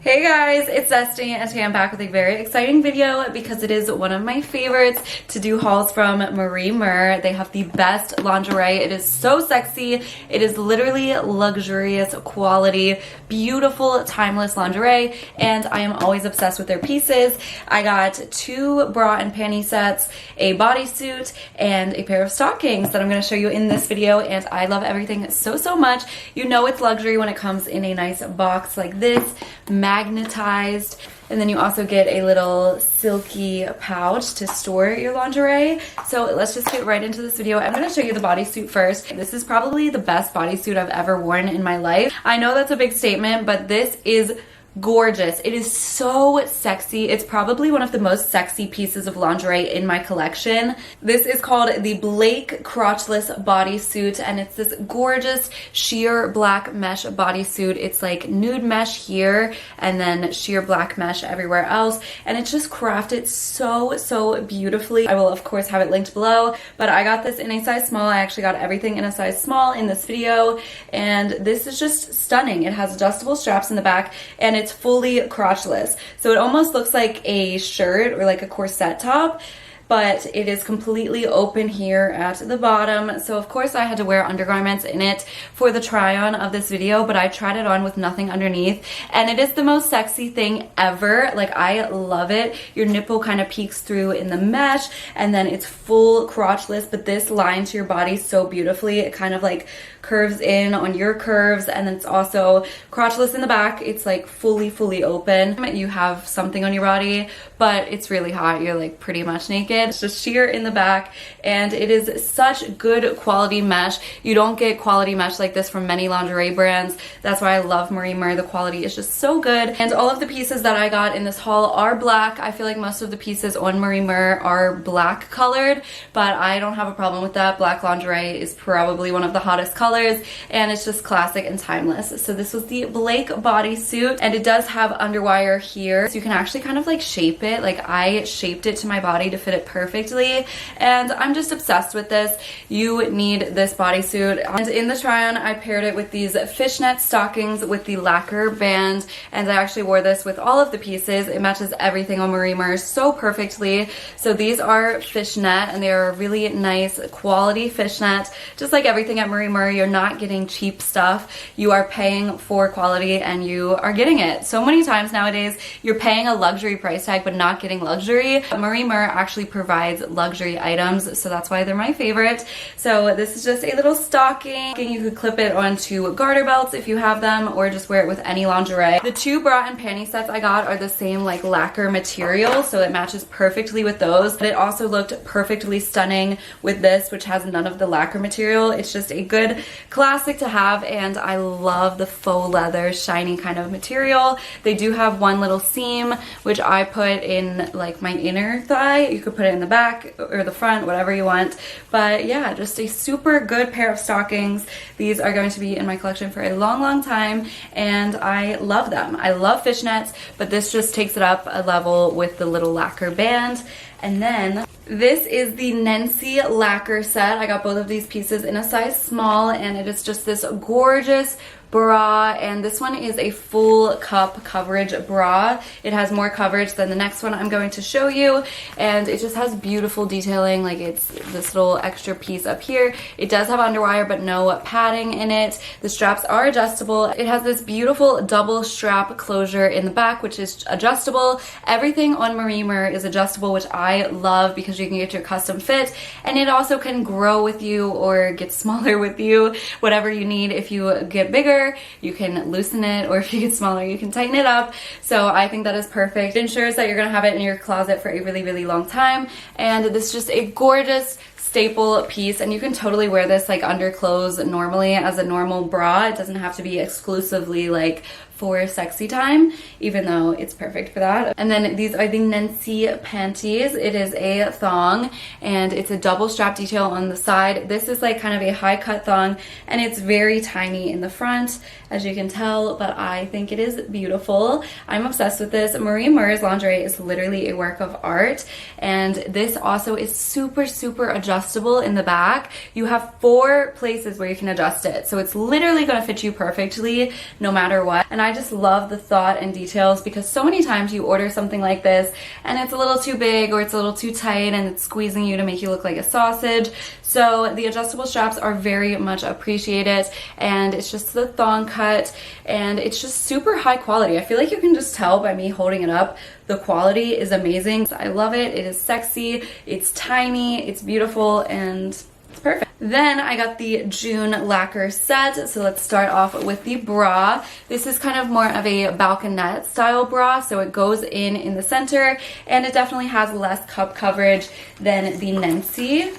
Hey guys, it's Destiny and today I'm back with a very exciting video because it is one of my favorites to do hauls from MARIEMUR. They have the best lingerie. It is so sexy. It is literally luxurious quality, beautiful, timeless lingerie, and I am always obsessed with their pieces. I got 2 bra and panty sets, a bodysuit, and a pair of stockings that I'm going to show you in this video, and I love everything so much. You know it's luxury when it comes in a nice box like this, magnetized, and then you also get a little silky pouch to store your lingerie. So let's just get right into this video. I'm going to show you the bodysuit first. This is probably the best bodysuit I've ever worn in my life. I know that's a big statement, but this is gorgeous. It is so sexy. It's probably one of the most sexy pieces of lingerie in my collection. This is called the Blake crotchless bodysuit, and it's this gorgeous sheer black mesh bodysuit. It's like nude mesh here and then sheer black mesh everywhere else, and it's just crafted so beautifully. I will of course have it linked below, but I got this in a size small. I actually got everything in a size small in this video, and this is just stunning. It has adjustable straps in the back, and it's fully crotchless, so it almost looks like a shirt or like a corset top, but it is completely open here at the bottom. So of course I had to wear undergarments in it for the try on of this video, but I tried it on with nothing underneath, and it is the most sexy thing ever. Like, I love it. Your nipple kind of peeks through in the mesh, and then it's full crotchless, but this lines your body so beautifully. It kind of like curves in on your curves, and then it's also crotchless in the back. It's like fully open. You have something on your body, but it's really hot. You're like pretty much naked. It's just sheer in the back, and it is such good quality mesh. You don't get quality mesh like this from many lingerie brands. That's why I love MARIEMUR. The quality is just so good, and all of the pieces that I got in this haul are black. I feel like most of the pieces on MARIEMUR are black colored, but I don't have a problem with that. Black lingerie is probably one of the hottest colors, and it's just classic and timeless. So this was the Blake bodysuit, and it does have underwire here, so you can actually kind of like shape it. Like, I shaped it to my body to fit it perfectly, and I'm just obsessed with this. You need this bodysuit. And in the try on, I paired it with these Fishnet Stockings with the Lacquer Band, and I actually wore this with all of the pieces. It matches everything on MARIEMUR so perfectly. So these are fishnet, and they are really nice quality fishnet. Just like everything at MARIEMUR, you're not getting cheap stuff. You are paying for quality, and you are getting it. So many times nowadays, you're paying a luxury price tag but not getting luxury. MARIEMUR actually provides luxury items, so that's why they're my favorite. So this is just a little stocking. You could clip it onto garter belts if you have them, or just wear it with any lingerie. The 2 bra and panty sets I got are the same like lacquer material, so it matches perfectly with those, but it also looked perfectly stunning with this, which has none of the lacquer material. It's just a good classic to have, and I love the faux leather shiny kind of material. They do have one little seam, which I put in like my inner thigh. You could put it in the back or the front, whatever you want. But yeah, just a super good pair of stockings. These are going to be in my collection for a long time, and I love them. I love fishnets, but this just takes it up a level with the little lacquer band. And then this is the Nensi Lacquer Set. I got both of these pieces in a size small, and it is just this gorgeous bra, and this one is a full cup coverage bra. It has more coverage than the next one I'm going to show you, and it just has beautiful detailing. Like, it's this little extra piece up here. It does have underwire but no padding in it. The straps are adjustable. It has this beautiful double strap closure in the back, which is adjustable. Everything on MARIEMUR is adjustable, which I love because you can get your custom fit, and it also can grow with you or get smaller with you, whatever you need. If you get bigger, you can loosen it, or if you get smaller, you can tighten it up. So I think that is perfect. It ensures that you're gonna have it in your closet for a really long time, and this is just a gorgeous staple piece, and you can totally wear this like under clothes normally as a normal bra. It doesn't have to be exclusively like for sexy time, even though it's perfect for that. And then these are the Nensi panties. It is a thong, and it's a double strap detail on the side. This is like kind of a high cut thong, and it's very tiny in the front, as you can tell, but I think it is beautiful. I'm obsessed with this. MARIEMUR's lingerie is literally a work of art, and this also is super adjustable in the back. You have 4 places where you can adjust it, so it's literally gonna fit you perfectly no matter what. And I just love the thought and details because so many times you order something like this and it's a little too big or it's a little too tight and it's squeezing you to make you look like a sausage. So the adjustable straps are very much appreciated, and it's just the thong cut, and it's just super high quality. I feel like you can just tell by me holding it up, the quality is amazing. I love it. It is sexy, it's tiny, it's beautiful, and it's perfect. Then I got the June lacquer set. So let's start off with the bra. This is kind of more of a balconette style bra, so it goes in the center, and it definitely has less cup coverage than the Nensi.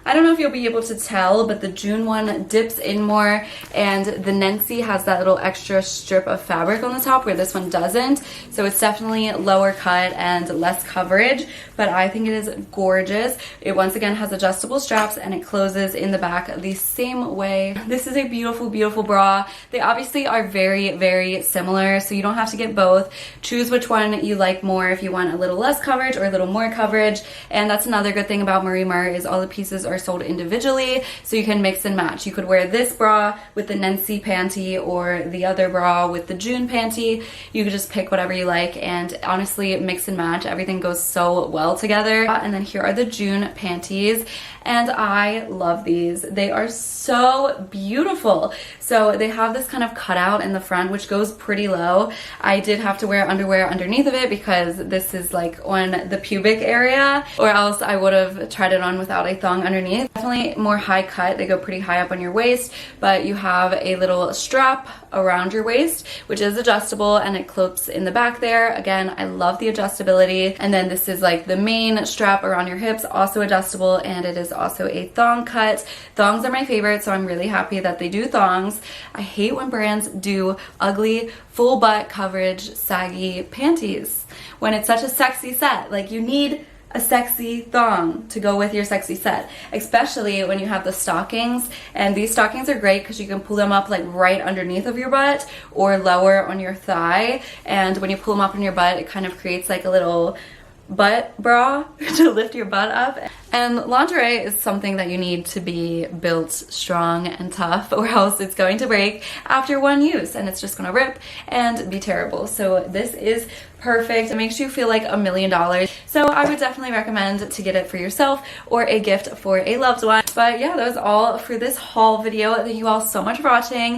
I don't know if you'll be able to tell, but the June one dips in more, and the Nensi has that little extra strip of fabric on the top where this one doesn't. So it's definitely lower cut and less coverage, but I think it is gorgeous. It once again has adjustable straps, and it closes in the back the same way. This is a beautiful, beautiful bra. They obviously are very, very similar, so you don't have to get both. Choose which one you like more if you want a little less coverage or a little more coverage. And that's another good thing about MARIEMUR is all the pieces are sold individually, so you can mix and match. You could wear this bra with the Nensi panty or the other bra with the June panty. You could just pick whatever you like, and honestly mix and match. Everything goes so well together. And then here are the June panties, and I love these. They are so beautiful. So they have this kind of cutout in the front which goes pretty low. I did have to wear underwear underneath of it because this is like on the pubic area, or else I would have tried it on without a thong underneath. Definitely more high cut. They go pretty high up on your waist, but you have a little strap around your waist which is adjustable, and it clips in the back there. Again, I love the adjustability. And then this is like the main strap around your hips, also adjustable, and it is also a thong cut. Thongs are my favorite, so I'm really happy that they do thongs. I hate when brands do ugly full butt coverage saggy panties when it's such a sexy set. Like, you need a sexy thong to go with your sexy set, especially when you have the stockings. And these stockings are great because you can pull them up like right underneath of your butt or lower on your thigh, and when you pull them up on your butt, it kind of creates like a little butt bra to lift your butt up. And lingerie is something that you need to be built strong and tough, or else it's going to break after one use and it's just gonna rip and be terrible. So this is perfect. It makes you feel like $1 million. So I would definitely recommend to get it for yourself or a gift for a loved one. But yeah, that was all for this haul video. Thank you all so much for watching.